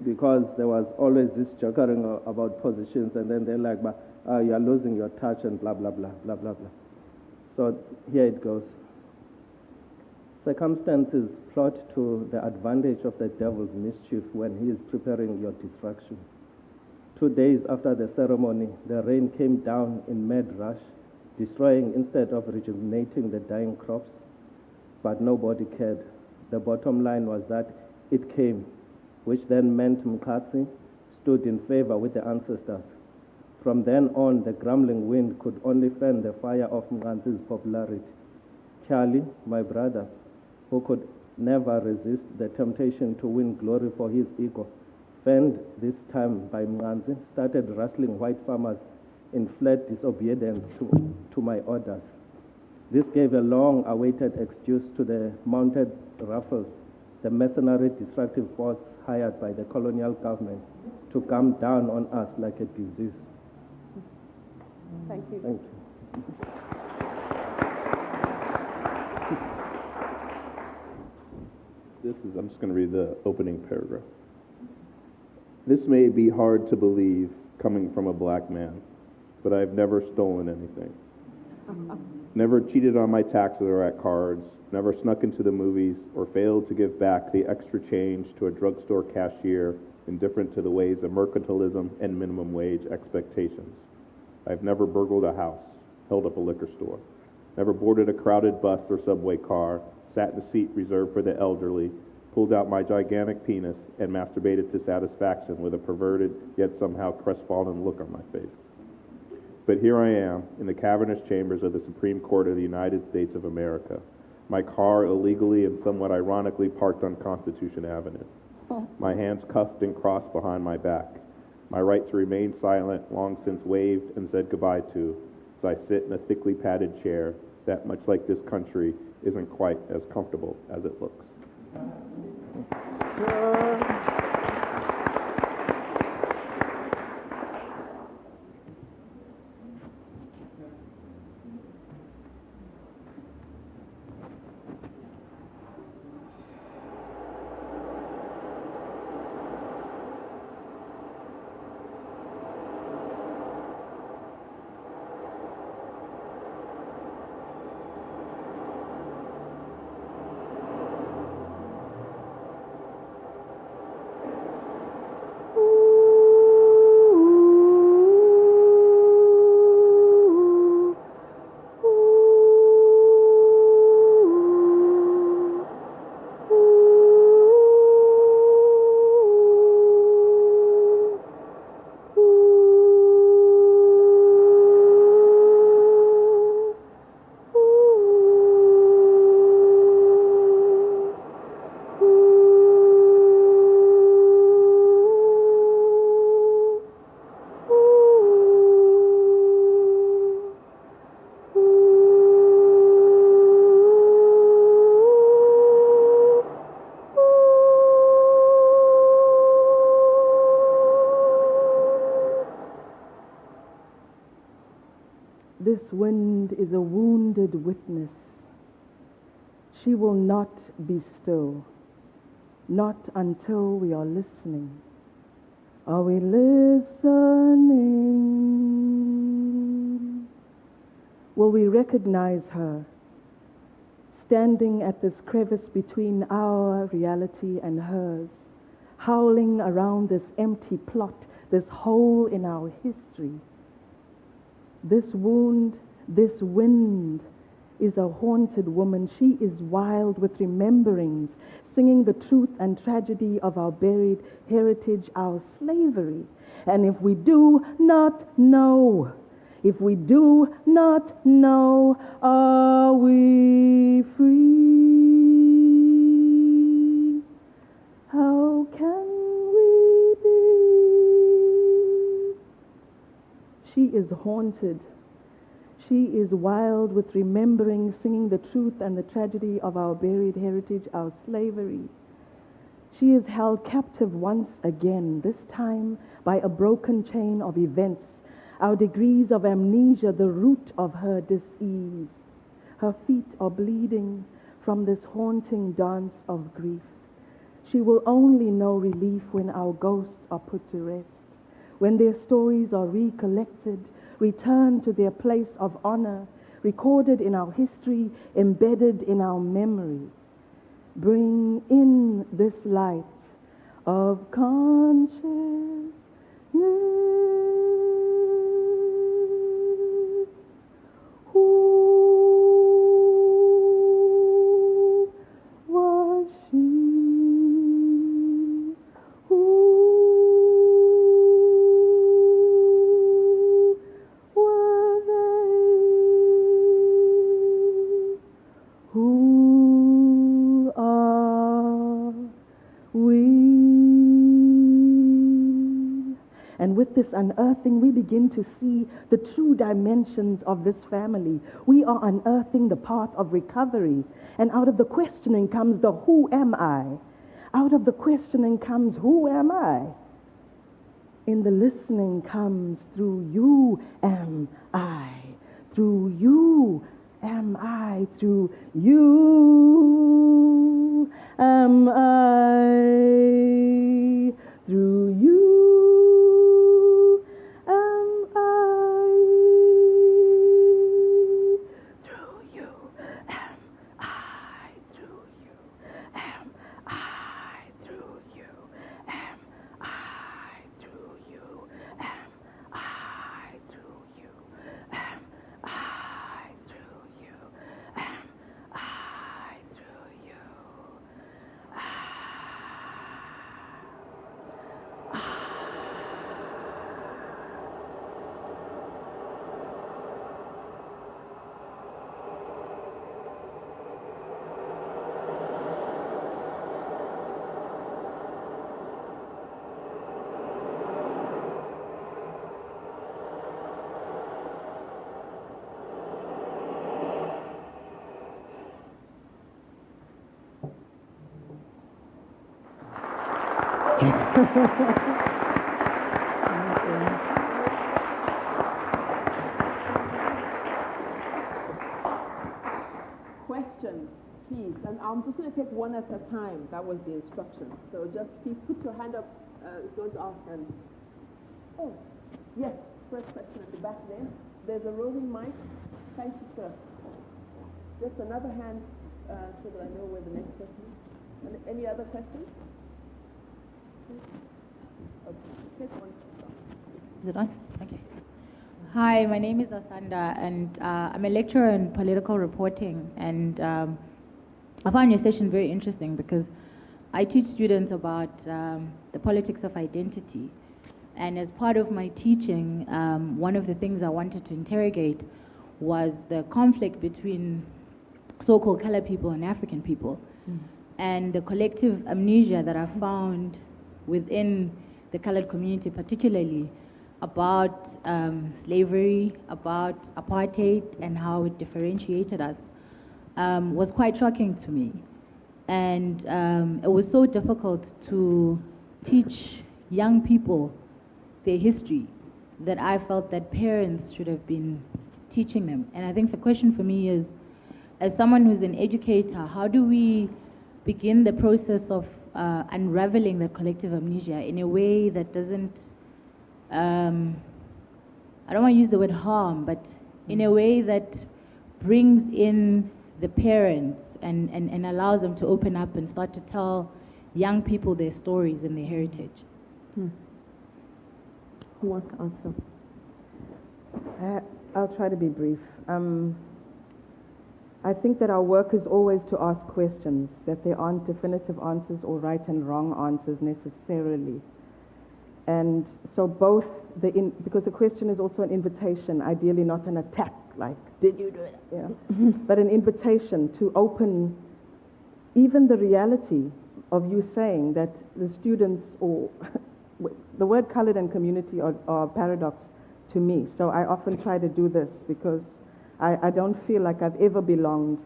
because there was always this jokering about positions, and then they're like, but you are losing your touch and blah, blah, blah, blah, blah, blah. So here it goes. Circumstances plot to the advantage of the devil's mischief when he is preparing your destruction. 2 days after the ceremony, the rain came down in mad rush, destroying instead of rejuvenating the dying crops. But nobody cared. The bottom line was that it came, which then meant Mkhatsi stood in favor with the ancestors. From then on, the grumbling wind could only fan the fire of Mkhatsi's popularity. Charlie, my brother, who could never resist the temptation to win glory for his ego, fanned this time by Mkhatsi, started rustling white farmers in flat disobedience to my orders. This gave a long-awaited excuse to the mounted rifles, the mercenary destructive force hired by the colonial government, to come down on us like a disease. Thank you. Thank you. I'm just going to read the opening paragraph. This may be hard to believe coming from a black man, but I've never stolen anything. Never cheated on my taxes or at cards, never snuck into the movies or failed to give back the extra change to a drugstore cashier, indifferent to the ways of mercantilism and minimum wage expectations. I've never burgled a house, held up a liquor store, never boarded a crowded bus or subway car, sat in a seat reserved for the elderly, pulled out my gigantic penis, and masturbated to satisfaction with a perverted yet somehow crestfallen look on my face. But here I am, in the cavernous chambers of the Supreme Court of the United States of America, my car illegally and somewhat ironically parked on Constitution Avenue, my hands cuffed and crossed behind my back, my right to remain silent long since waived and said goodbye to, as I sit in a thickly padded chair that, much like this country, isn't quite as comfortable as it looks. This wind is a wounded witness. She will not be still, not until we are listening. Are we listening? Will we recognize her, standing at this crevice between our reality and hers, howling around this empty plot, this hole in our history? This wound, this wind, is a haunted woman. She is wild with rememberings, singing the truth and tragedy of our buried heritage, our slavery. And if we do not know, if we do not know, are we free? How can we be? She is haunted. She is wild with remembering, singing the truth and the tragedy of our buried heritage, our slavery. She is held captive once again, this time by a broken chain of events, our degrees of amnesia, the root of her dis-ease. Her feet are bleeding from this haunting dance of grief. She will only know relief when our ghosts are put to rest, when their stories are recollected, return to their place of honor, recorded in our history, embedded in our memory. Bring in this light of consciousness. Who was she? Who were they? Who are we? And with this unearthing, we begin to see the true dimensions of this family. We are unearthing the path of recovery. And out of the questioning comes the who am I? Out of the questioning comes who am I? In the listening comes through you am I. Through you am I. Through you am I. Through you am I. Through you am I. Through you am I. Through you am I. Through you am I. Through you am I. Through you am I. Through you. Questions, please. And I'm just going to take one at a time. That was the instruction. So just please put your hand up if you want to ask. And oh, yes, first question at the back there. There's a roving mic. Thank you, sir. Just another hand so that I know where the next person is. And any other questions? Okay, take one. Is it on? Okay. Hi, my name is Asanda, and I'm a lecturer in political reporting. And I found your session very interesting because I teach students about the politics of identity. And as part of my teaching, one of the things I wanted to interrogate was the conflict between so-called colored people and African people, and the collective amnesia that I found within the colored community, particularly about slavery, about apartheid, and how it differentiated us, was quite shocking to me. And it was so difficult to teach young people their history that I felt that parents should have been teaching them. And I think the question for me is, as someone who's an educator, how do we begin the process of unraveling the collective amnesia in a way that doesn't, I don't want to use the word harm, but in a way that brings in the parents and allows them to open up and start to tell young people their stories and their heritage? Who wants to answer? I'll try to be brief. I think that our work is always to ask questions, that there aren't definitive answers or right and wrong answers necessarily. And so both, because the question is also an invitation, ideally not an attack, like, did you do it? Yeah. But an invitation to open even the reality of you saying that the students, or the word colored and community are a paradox to me. So I often try to do this because I don't feel like I've ever belonged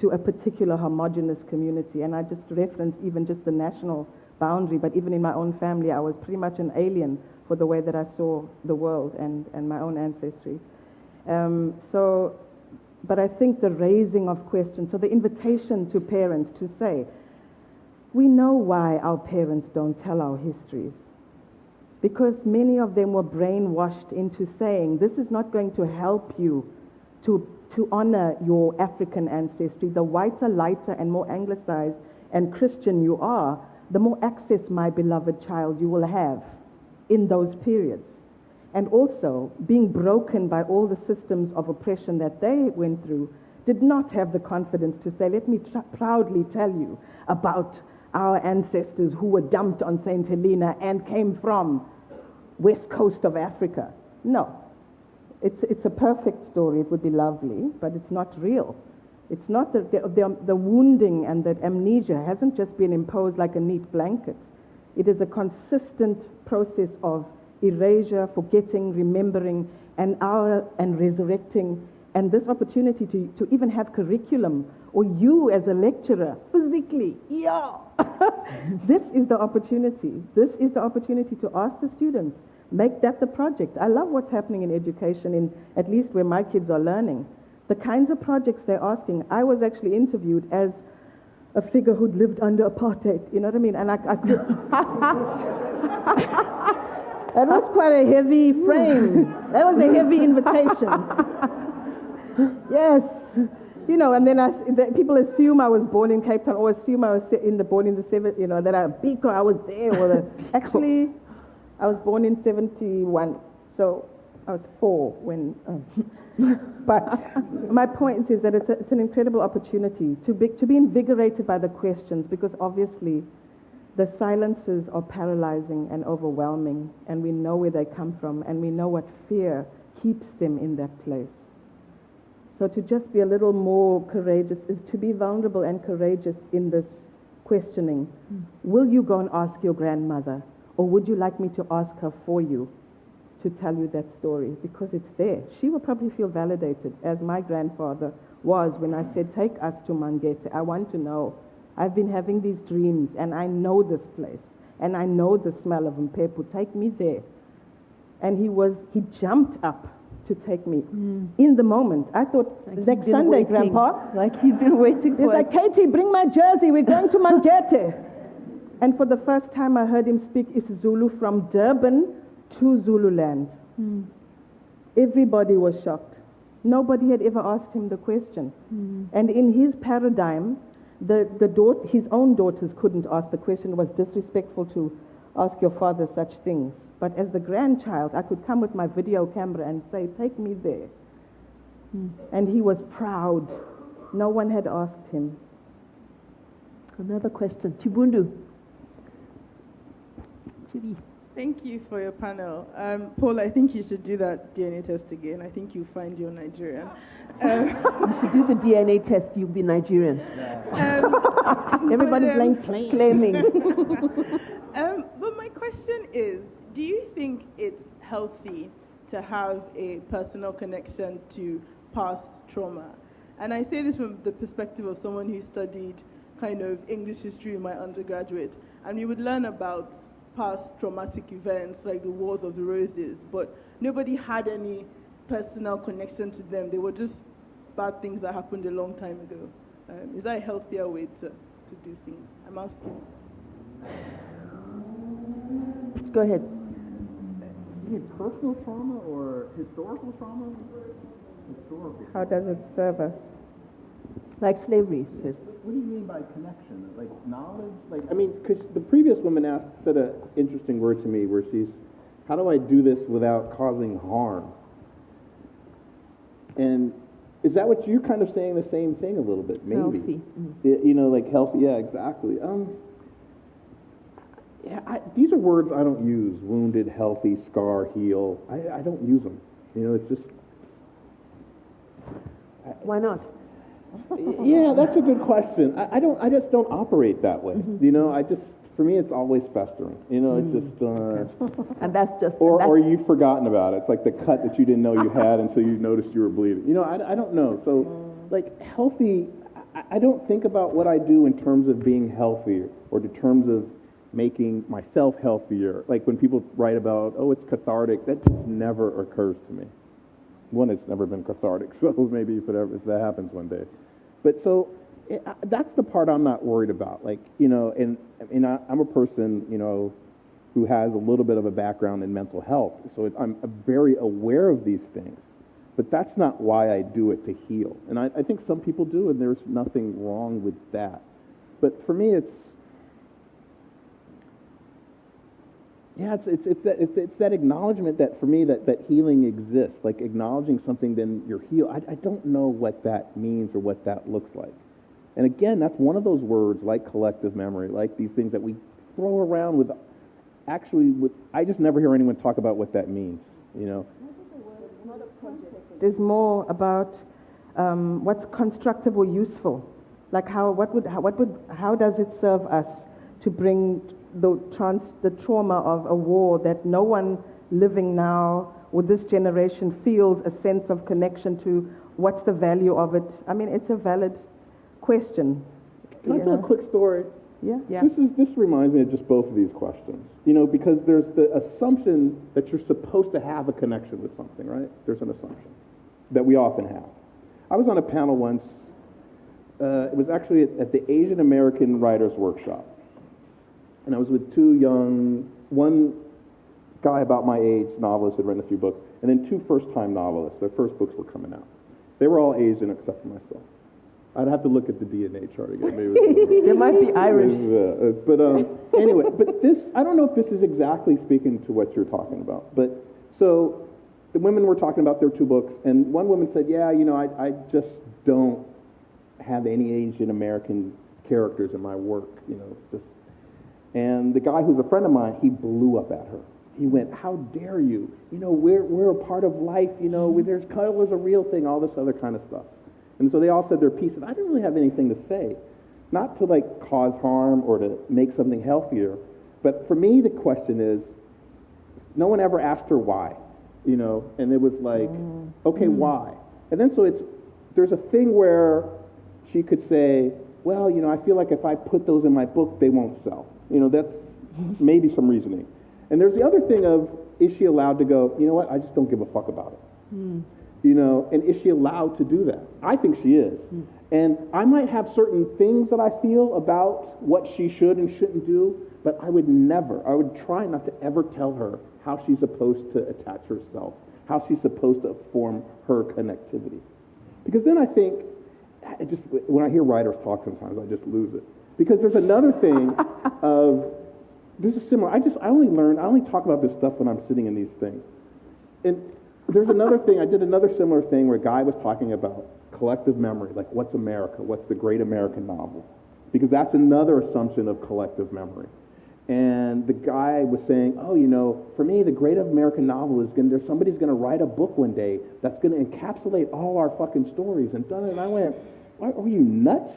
to a particular homogenous community. And I just reference even just the national boundary, but even in my own family, I was pretty much an alien for the way that I saw the world and my own ancestry. But I think the raising of questions, so the invitation to parents to say, we know why our parents don't tell our histories. Because many of them were brainwashed into saying, this is not going to help you to honor your African ancestry. The whiter, lighter, and more anglicized and Christian you are, the more access, my beloved child, you will have in those periods. And also, being broken by all the systems of oppression that they went through, did not have the confidence to say, let me proudly tell you about our ancestors who were dumped on St. Helena and came from west coast of Africa. No. It's a perfect story. It would be lovely, but it's not real. It's not the wounding and that amnesia hasn't just been imposed like a neat blanket. It is a consistent process of erasure, forgetting, remembering, and resurrecting. And this opportunity to even have curriculum, or you as a lecturer, physically, yeah. This is the opportunity. This is the opportunity to ask the students, make that the project. I love what's happening in education, in at least where my kids are learning. The kinds of projects they're asking. I was actually interviewed as a figure who'd lived under apartheid, you know what I mean? And I could... That was quite a heavy frame. That was a heavy invitation. Yes. You know, and then people assume I was born in Cape Town, or assume I was born in the 70s, you know, that I was there. Actually, I was born in 71, so I was 4 when... But my point is that it's an incredible opportunity to be invigorated by the questions, because obviously the silences are paralyzing and overwhelming, and we know where they come from, and we know what fear keeps them in that place. So to just be a little more courageous, is to be vulnerable and courageous in this questioning. Will you go and ask your grandmother, or would you like me to ask her for you to tell you that story? Because it's there. She will probably feel validated, as my grandfather was when I said, take us to Mangete. I want to know. I've been having these dreams, and I know this place, and I know the smell of Mpepu. Take me there. And he jumped up to take me in the moment. I thought, like next Sunday, waiting. Grandpa. Like you've been waiting for He's like, Katie, bring my jersey. We're going to Mangete. And for the first time, I heard him speak isiZulu from Durban to Zululand. Everybody was shocked. Nobody had ever asked him the question. And in his paradigm, his own daughters couldn't ask the question. It was disrespectful to ask your father such things. But as the grandchild, I could come with my video camera and say, take me there. And he was proud. No one had asked him. Another question. Chibundu. Thank you for your panel. Paul, I think you should do that DNA test again. I think you'll find you're Nigerian. You should do the DNA test, you'll be Nigerian. Everybody's claiming. But my question is, do you think it's healthy to have a personal connection to past trauma? And I say this from the perspective of someone who studied kind of English history in my undergraduate. And we would learn about past traumatic events like the Wars of the Roses, but nobody had any personal connection to them. They were just bad things that happened a long time ago. Is that a healthier way to do things? I'm asking. Go ahead. You mean personal trauma or historical trauma? Historical. How does it serve us? Like slavery, sis. What do you mean by connection? Like knowledge? Like, I mean, because the previous woman said an interesting word to me where she's, how do I do this without causing harm? And is that what you're kind of saying the same thing a little bit? Maybe. Healthy. You know, like healthy. Yeah, exactly. These are words I don't use. Wounded, healthy, scar, heal. I don't use them. You know, it's just. Why not? Yeah, that's a good question. I just don't operate that way. You know, for me, it's always festering. You know, it's just. And that's just. Or you've forgotten about it. It's like the cut that you didn't know you had until you noticed you were bleeding. You know, I don't know. So, like, healthy, I don't think about what I do in terms of being healthier or in terms of making myself healthier. Like when people write about, oh, it's cathartic, that just never occurs to me. One, it's never been cathartic, so maybe if that happens one day. But so that's the part I'm not worried about. Like, you know, and I'm a person, you know, who has a little bit of a background in mental health, so I'm very aware of these things. But that's not why I do it, to heal. And I think some people do, and there's nothing wrong with that. But for me, it's that acknowledgement that for me that healing exists, like acknowledging something, then you're healed. I don't know what that means or what that looks like. And again, that's one of those words like collective memory, like these things that we throw around with. I just never hear anyone talk about what that means. You know. It is more about what's constructive or useful. Like how does it serve us to bring the trauma of a war that no one living now or this generation feels a sense of connection to? What's the value of it? I mean, it's a valid question. Can I tell a quick story? Yeah. This reminds me of just both of these questions. You know, because there's the assumption that you're supposed to have a connection with something, right? There's an assumption that we often have. I was on a panel once. It was actually at the Asian American Writers Workshop. And I was with one guy about my age, novelist, had written a few books, and then two first-time novelists. Their first books were coming out. They were all Asian except for myself. I'd have to look at the DNA chart again. Maybe They might be Irish. But anyway, but this, I don't know if this is exactly speaking to what you're talking about. But so the women were talking about their two books, and one woman said, yeah, you know, I just don't have any Asian American characters in my work. You know, it's just. And the guy who's a friend of mine, he blew up at her. He went, how dare you? You know, we're a part of life, you know, there's color is a real thing, all this other kind of stuff. And so they all said their piece, and I didn't really have anything to say. Not to, like, cause harm or to make something healthier, but for me, the question is, no one ever asked her why, you know, and it was like, okay, why? And then so there's a thing where she could say, well, you know, I feel like if I put those in my book, they won't sell. You know, that's maybe some reasoning. And there's the other thing of, is she allowed to go, you know what, I just don't give a fuck about it. You know, and is she allowed to do that? I think she is. And I might have certain things that I feel about what she should and shouldn't do, but I would try not to ever tell her how she's supposed to attach herself, how she's supposed to form her connectivity. Because then I think, when I hear writers talk sometimes, I just lose it. Because there's another thing of, this is similar, I only talk about this stuff when I'm sitting in these things. And there's another thing, I did another similar thing where a guy was talking about collective memory, like what's America, what's the great American novel? Because that's another assumption of collective memory. And the guy was saying, oh, you know, for me, the great American novel is somebody's going to write a book one day that's going to encapsulate all our fucking stories. And I went, are you nuts?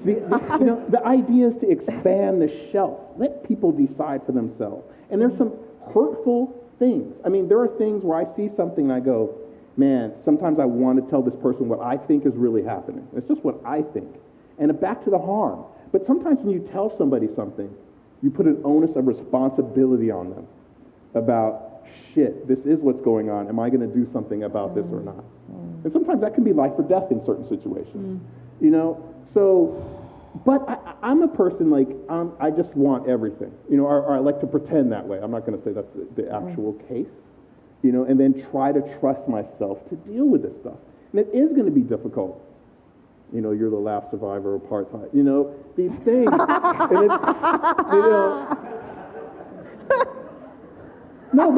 You know, the idea is to expand the shelf. Let people decide for themselves. And there's some hurtful things. I mean, there are things where I see something and I go, man, sometimes I want to tell this person what I think is really happening. It's just what I think. And back to the harm. But sometimes when you tell somebody something, you put an onus of responsibility on them about shit, this is what's going on. Am I going to do something about this or not? And sometimes that can be life or death in certain situations, you know? So, but I'm a person like, I just want everything, you know, or I like to pretend that way. I'm not going to say that's the actual case, you know, and then try to trust myself to deal with this stuff. And it is going to be difficult. You know, you're the last survivor of apartheid. You know, these things. And it's, you know. No,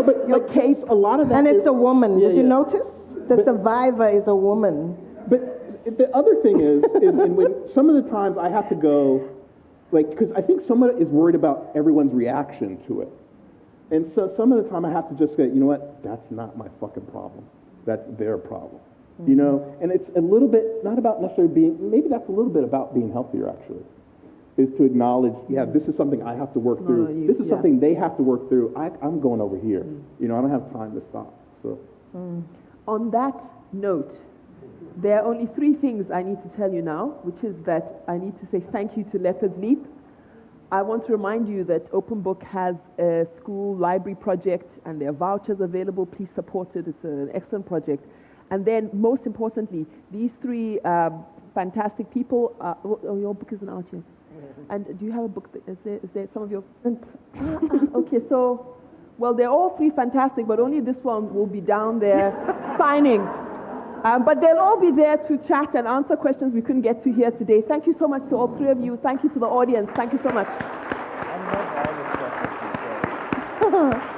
but Your like, case, a lot of that And is, it's a woman. Yeah, Did you yeah. notice? The survivor is a woman. But the other thing is and when some of the times I have to go, like, because I think someone is worried about everyone's reaction to it. And so some of the time I have to just say, you know what, that's not my fucking problem. That's their problem. You know, and it's a little bit, not about necessarily being, maybe that's a little bit about being healthier actually, is to acknowledge, yeah, this is something I have to work through. This is something they have to work through. I'm going over here. You know, I don't have time to stop. So. On that note, there are only 3 things I need to tell you now, which is that I need to say thank you to Leopard's Leap. I want to remind you that Open Book has a school library project and there are vouchers available. Please support it. It's an excellent project. And then, most importantly, these 3 fantastic people. Your book isn't out yet. And do you have a book? Is there some of your? Okay, so, well, they're all 3 fantastic, but only this one will be down there signing. But they'll all be there to chat and answer questions we couldn't get to here today. Thank you so much to all 3 of you. Thank you to the audience. Thank you so much. I love all the stuff that you said.